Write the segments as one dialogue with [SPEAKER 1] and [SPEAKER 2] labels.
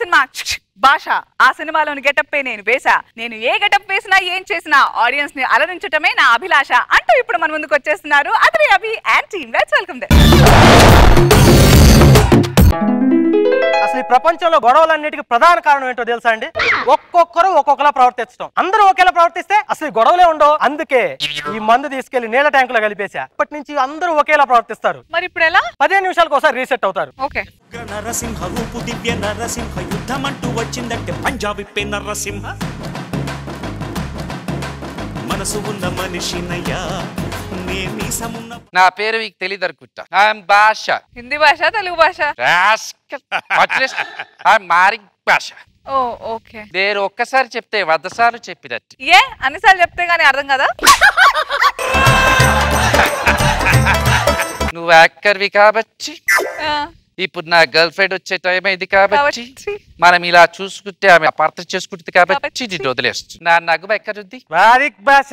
[SPEAKER 1] Cinema భాష. ఆ సినిమాలోని గెటప్ నేను వేసా. నేను ఏ గెటప్ వేసినా ఏం చేసినా ఆడియన్స్ ని అలరించటమే నా అభిలాష అంటూ ఇప్పుడు మన ముందుకు వచ్చేస్తున్నారు Atri Abhi and team. Let's welcome them.
[SPEAKER 2] అసలు ఈ ప్రపంచంలో గొడవలన్నిటికీ ప్రధాన కారణం ఏంటో తెలుసా అండి? ఒక్కొక్కరు ఒక్కొక్కలా ప్రవర్తించడం. అందరూ ఒకేలా ప్రవర్తిస్తే అసలు గొడవలే ఉండవు. అందుకే ఈ మందు తీసుకెళ్లి నీళ్ళ ట్యాంకులో కలిపేసా. ఇప్పటి నుంచి అందరూ ఒకేలా ప్రవర్తిస్తారు.
[SPEAKER 1] మరి ఇప్పుడు ఎలా?
[SPEAKER 2] 15 నిమిషాలకు ఒకసారి రీసెట్ అవుతారు.
[SPEAKER 1] ఓకే.
[SPEAKER 3] నరసింహ రూపు దివ్య నరసింహ యుద్ధం అంటూ వచ్చిందంటే పంజాబీ పే నరసింహ మనసు ఉన్న మనిషినయ్యా.
[SPEAKER 4] నా పేరు మీకు తెలియదు అనుకుంటా. భాష
[SPEAKER 1] హిందీ భాష, తెలుగు భాష,
[SPEAKER 4] మారింగ్ భాష.
[SPEAKER 1] ఓ ఓకే.
[SPEAKER 4] నేను ఒక్కసారి చెప్తే 100 సార్లు చెప్పినట్టు.
[SPEAKER 1] ఏ అన్నిసార్లు చెప్తే గానీ అర్థం కదా?
[SPEAKER 4] నువ్వు యాక్టర్వి కాబట్టి ఇప్పుడు నా గర్ల్ ఫ్రెండ్ వచ్చే టైం అయింది కాబట్టి మనం ఇలా చూసుకుంటే ఆమె అపార్థం చేసుకుంటుంది కాబట్టి ఇది వదిలేస్తుంది. నా నగుమ ఎక్కడుంది?
[SPEAKER 2] మారింగ్ భాష.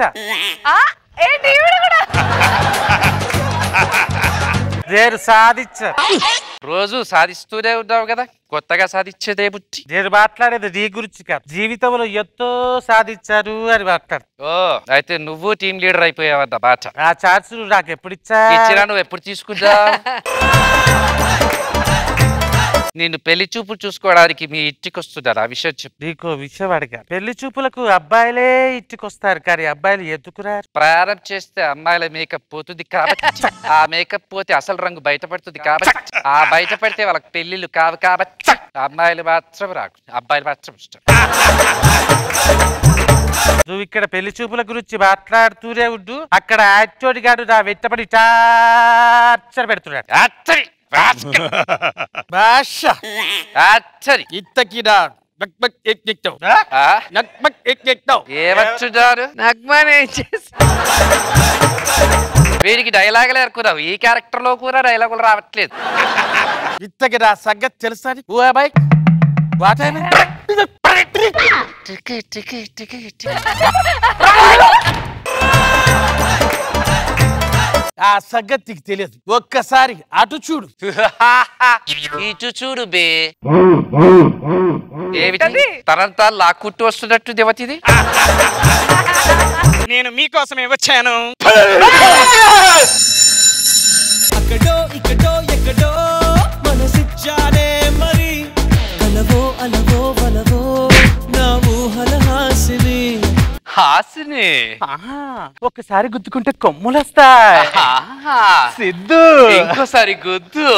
[SPEAKER 4] రోజు సాధిస్తూనే ఉన్నావు కదా, కొత్తగా సాధించేదే బుద్ధి.
[SPEAKER 2] నేను మాట్లాడేది నీ గురించి కాదు, జీవితంలో ఎంతో సాధించారు అని మాట్లాడు.
[SPEAKER 4] ఓ అయితే నువ్వు టీం లీడర్ అయిపోయావన్న బాట.
[SPEAKER 2] ఆ ఛాన్స్ నాకు ఎప్పుడు
[SPEAKER 4] ఇచ్చినా, నువ్వు ఎప్పుడు తీసుకుంటా? నేను పెళ్లి చూపులు చూసుకోవడానికి మీ ఇంటికి వస్తున్నారు. ఆ విషయం చెప్పు.
[SPEAKER 2] నీకు విషయం అడిగా. పెళ్లి చూపులకు అబ్బాయిలే ఇంటికి వస్తారు కానీ అబ్బాయిలు ఎందుకురారు?
[SPEAKER 4] ప్రారంభం చేస్తే అమ్మాయిల మేకప్ పోతుంది కాబట్టి, ఆ మేకప్ పోతే అసలు రంగు బయటపడుతుంది కాబట్టి, ఆ బయటపడితే వాళ్ళకి పెళ్లిళ్ళు కావు కాబట్టి అమ్మాయిలు మాత్రం రాకు, అబ్బాయిలు మాత్రం ఇష్టం.
[SPEAKER 2] నువ్వు ఇక్కడ పెళ్లి చూపుల గురించి మాట్లాడుతూనే ఉండు, అక్కడ యాక్టోడి గారు నా వెంటపడి టార్చర్ పెడుతున్నాడు.
[SPEAKER 4] వీరికి డైలాగులు అనుకున్నావు, ఈ క్యారెక్టర్ లో కూడా డైలాగులు రావట్లేదు.
[SPEAKER 5] ఇంతకి నా సంగతి తెలుసా? ఆ సంగతికి తెలియదు, ఒక్కసారి అటు చూడు.
[SPEAKER 4] ఇటు చూడు బే. ఏమిటి తనంతా లాక్కుంటూ వస్తున్నట్టు దేవతిది?
[SPEAKER 5] నేను మీకోసమే వచ్చాను.
[SPEAKER 3] అక్కడో ఇక్కడో ఎక్కడో మనసిచ్చానే మరి, కలవో అలవో వలవో నా ఊహల హాసిని.
[SPEAKER 4] హాసిని
[SPEAKER 2] ఒక్కసారి గుద్దుకుంటే కొమ్ములొస్తాయి. సిద్ధు
[SPEAKER 4] ఇంకోసారి గుద్దు.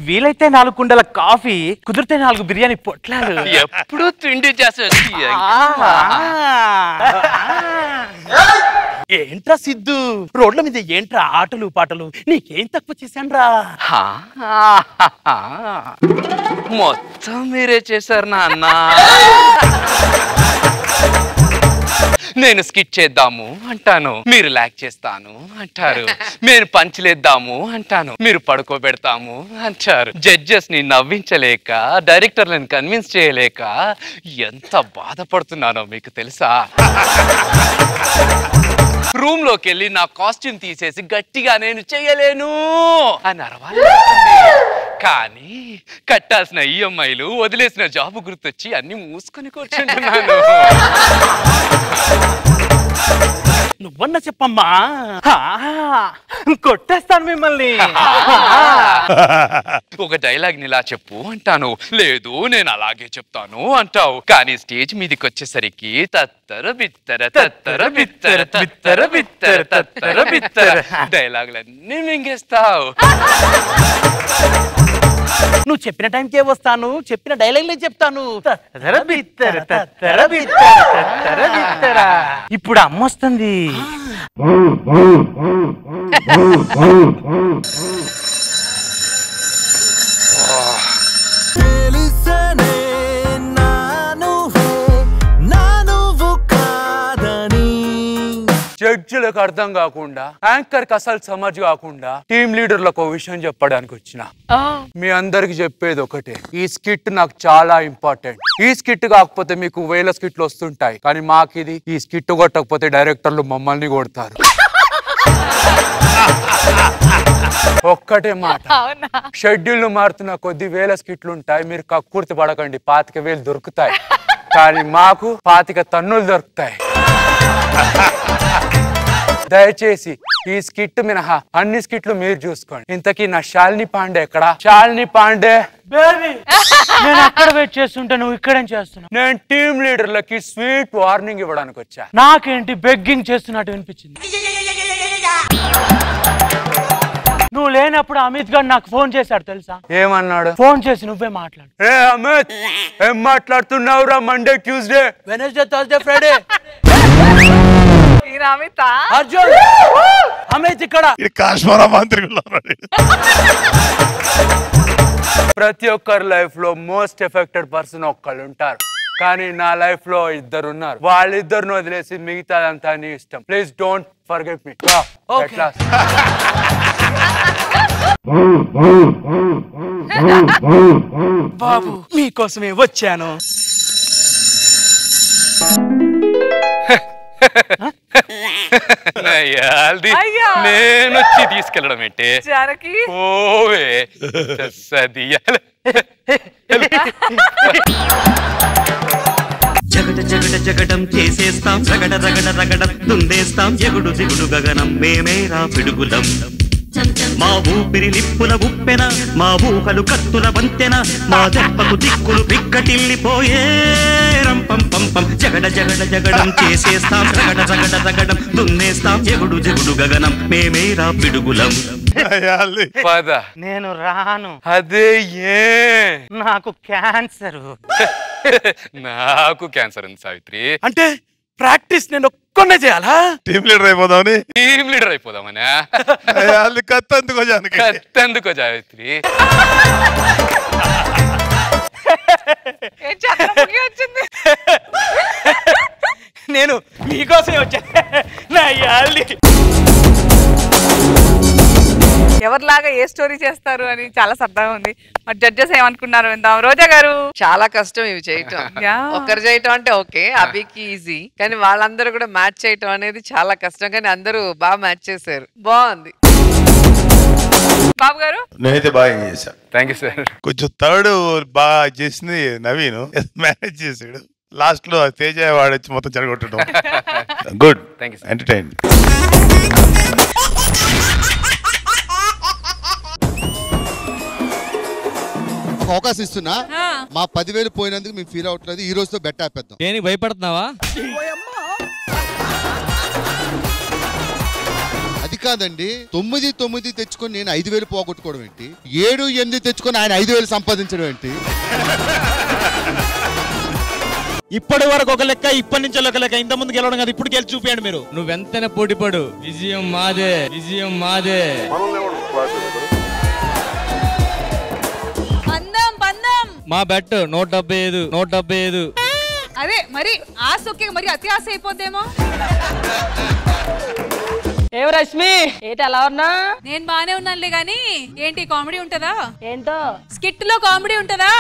[SPEAKER 2] వీలైతే 4 కుండల కాఫీ, కుదిరితే 4 బిర్యానీ పొట్లాలు.
[SPEAKER 4] ఎప్పుడు తిండి చేసేది.
[SPEAKER 5] ఏంట్రా సిద్ధు, రోడ్ల మీద ఏంట్రా ఆటలు పాటలు? నీకేం తక్కువ చేశాన్రా?
[SPEAKER 4] మొత్తం మీరే చేశారు నాన్న. నేను స్కిట్ చేద్దాము అంటాను, మీరు లాక్ చేస్తాను అంటారు. నేను పంచలేద్దాము అంటాను, మీరు పడుకోబెడతాము అంటారు. జడ్జెస్ ని నవ్వించలేక, డైరెక్టర్లను కన్విన్స్ చేయలేక ఎంత బాధపడుతున్నానో మీకు తెలుసా? రూమ్ లోకి వెళ్ళి నా కాస్ట్యూమ్ తీసేసి గట్టిగా నేను చేయలేను అని అరవాలి, కానీ కట్టాల్సిన ఈఎంఐలు, వదిలేసిన జాబు గుర్తొచ్చి అన్ని మూసుకొని కూర్చుంటున్నాను.
[SPEAKER 5] నువ్వన్నా చెప్పమ్మా,
[SPEAKER 2] కొట్టేస్తాను మిమ్మల్ని.
[SPEAKER 4] ఒక డైలాగ్ ని ఇలా చెప్పు అంటాను, లేదు నేను అలాగే చెప్తాను అంటావు. కానీ స్టేజ్ మీదకి వచ్చేసరికి తత్తర బిత్తర తత్తర బిత్తర తత్తర బిత్తర తత్తర బిత్తర డైలాగులన్నీ మింగేస్తావు.
[SPEAKER 5] నువ్వు చెప్పిన టైంకే వస్తాను, చెప్పిన డైలాగ్లే చెప్తాను.
[SPEAKER 2] ఇప్పుడు అమ్మ వస్తుంది.
[SPEAKER 4] జడ్జిలకు అర్థం కాకుండా, యాంకర్ కి అసలు సమజ్ కాకుండా టీమ్ లీడర్లకు ఒక విషయం చెప్పడానికి వచ్చిన. మీ అందరికి చెప్పేది ఒకటే, ఈ స్కిట్ నాకు చాలా ఇంపార్టెంట్. ఈ స్కిట్ కాకపోతే మీకు 1000 స్కిట్లు వస్తుంటాయి, కానీ మాకు ఇది, ఈ స్కిట్ కొట్టకపోతే డైరెక్టర్లు మమ్మల్ని కొడతారు. ఒక్కటే మాట,
[SPEAKER 1] అవునా?
[SPEAKER 4] షెడ్యూల్ మారుతున్న కొద్ది వేల స్కిట్లు ఉంటాయి, మీరు కక్కుర్తి పడకండి, 25,000 దొరుకుతాయి, కానీ మాకు 25 తన్నులు దొరుకుతాయి. దయచేసి ఈ స్కిట్ మినహా అన్ని స్కిట్లు మీరు చూసుకోండి. ఇంతకీ నా శాలిని పాండే ఎక్కడ? శాలిని పాండే
[SPEAKER 2] బేబీ నేను అక్కడ వెయిట్ చేస్తుంటే నువ్వు ఇక్కడేం చేస్తున్నావు?
[SPEAKER 4] నేను టీమ్ లీడర్లకి స్వీట్ వార్నింగ్ ఇవ్వడానికి వచ్చా.
[SPEAKER 2] నాకేంటి బెగ్గింగ్ చేస్తున్నట్టు వినిపించింది. నువ్వు లేనప్పుడు అమిత్ గారు నాకు ఫోన్ చేశాడు తెలుసా?
[SPEAKER 4] ఏమన్నాడు?
[SPEAKER 2] ఫోన్ చేసి నువ్వే మాట్లాడు.
[SPEAKER 4] రే అమిత్, ఏం మాట్లాడుతున్నావురా? Monday, Tuesday,
[SPEAKER 2] Wednesday, Thursday, Friday. Arjun Amit ఇక్కడ
[SPEAKER 6] కాశ్మీర మంత్రి.
[SPEAKER 4] ప్రతి ఒక్కరి లైఫ్ లో మోస్ట్ ఎఫెక్టెడ్ పర్సన్ ఒక్కళ్ళు ఉంటారు, కానీ నా లైఫ్ లో 2 ఉన్నారు. వాళ్ళిద్దరిని వదిలేసి మిగతాదంతా నీ ఇష్టం. Please don't forget me.
[SPEAKER 5] బాబు మీకోసమే వచ్చాను.
[SPEAKER 1] అయ్యా.
[SPEAKER 4] నేను వచ్చి తీసుకెళ్ళడం ఏంటి?
[SPEAKER 1] జానకి
[SPEAKER 4] ఓవే సదియాల.
[SPEAKER 3] జగట జగట జగటం చేసేస్తాం, రగడ రగడ రగడ దుందేస్తాం, ఎగుడు దిగుడు గగనం మేమేరా పిడుగులం. మా ఊపిరి నిప్పుల ఉప్పెన, మా ఊహలు కత్తుల వంతెన, మా దెబ్బకు దిక్కులు బిక్కటిల్లిపోయే రంపం పంపం. జగడ జగడ జగడం చేసేస్తాం, రగడ రగడ రగడం దున్నేస్తాం, ఎగుడు దిగుడు గగనం మేమేరా పిడుగులం.
[SPEAKER 4] పద.
[SPEAKER 2] నేను రాను.
[SPEAKER 4] అదే ఏ
[SPEAKER 2] నాకు క్యాన్సర్.
[SPEAKER 4] నాకు క్యాన్సర్ ఉంది సావిత్రి.
[SPEAKER 5] అంటే ప్రాక్టీస్ నేను ఒక్కనే చేయాలా?
[SPEAKER 6] టీమ్ లీడర్ అయిపోదామని.
[SPEAKER 4] టీమ్ లీడర్ అయిపోదామనా?
[SPEAKER 6] కత్తెందుకో
[SPEAKER 4] సావిత్రి.
[SPEAKER 1] వచ్చింది.
[SPEAKER 5] నేను మీకోసమే వచ్చాను. నా యాలి
[SPEAKER 1] ఎవరిలాగా ఏ స్టోరీ చేస్తారు అని చాలా సరదాగా ఉంది. మరి జడ్జెస్ ఏమనుకున్నారు విందాం. రోజా గారు,
[SPEAKER 7] చాలా కష్టం ఇవి చేయటం. ఒకరు చేయటం అంటే ఓకే, అభికి ఈజీ, కానీ వాళ్ళందరూ కూడా మ్యాచ్ చేయటం అనేది చాలా కష్టం. కానీ అందరూ బాగా మ్యాచ్ చేశారు, బాగుంది.
[SPEAKER 1] బాబు గారు,
[SPEAKER 6] నేనైతే బాగా ఎంజాయ్ చేశాను.
[SPEAKER 4] Thank you sir.
[SPEAKER 6] కొంచెం థర్డ్ బాగా చేసింది నవీన్, మేనేజ్ చేసాడు. లాస్ట్ లో తేజ వాడొచ్చి మొత్తం చెడగొట్టడం. Good,
[SPEAKER 4] thank you sir.
[SPEAKER 6] Entertain.
[SPEAKER 8] ఒక అవకాశం ఇస్తున్నా, మా 10,000 పోయినందుకు మేము ఫీల్ అవట్లేదు. ఈ రోజుతో బెట్ ఆపేద్దాం.
[SPEAKER 9] దేనికి భయపడుతున్నావా?
[SPEAKER 8] అది కాదండి, 9 తెచ్చుకొని నేను 5,000 పోగొట్టుకోవడం ఏంటి? 7, 8 తెచ్చుకొని ఆయన 5,000 సంపాదించడం ఏంటి?
[SPEAKER 9] ఇప్పటి వరకు ఒక లెక్క, ఇప్పటి నుంచి ఒక లెక్క. ఇంత ముందు గెలవడం కదా, ఇప్పుడు గెలిచి చూపించండి మీరు. నువ్వెంతైనా పోటీ పడు, విజయం మాదే, విజయం మాదే. మా బెట్ 175.
[SPEAKER 10] అదే మరి ఆశ ఒకే, మరి అతి ఆశ అయిపోద్దేమో.
[SPEAKER 11] ఏం రష్మి, ఏంటి అలా ఉన్నా?
[SPEAKER 10] నేను బానే ఉన్నానులే గాని ఏంటి కామెడీ ఉంటదా?
[SPEAKER 11] ఏంటో
[SPEAKER 10] స్కిట్ లో కామెడీ ఉంటదా?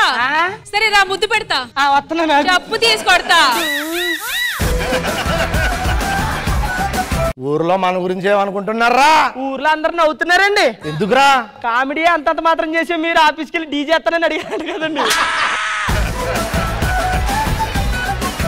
[SPEAKER 10] సరే రా, ముద్దు పెడతా.
[SPEAKER 11] వస్తున్నా,
[SPEAKER 10] చెప్పు తీసి కొడతా.
[SPEAKER 2] ఊర్లో మన గురించి ఏమనుకుంటున్నారా?
[SPEAKER 11] ఊర్లో అందరు నవ్వుతున్నారండి.
[SPEAKER 2] ఎందుకురా?
[SPEAKER 11] కామెడీ అంతంత మాత్రం చేసి మీరు ఆఫీస్కి వెళ్ళి డీజే ఎత్తానని అడిగారు కదండి.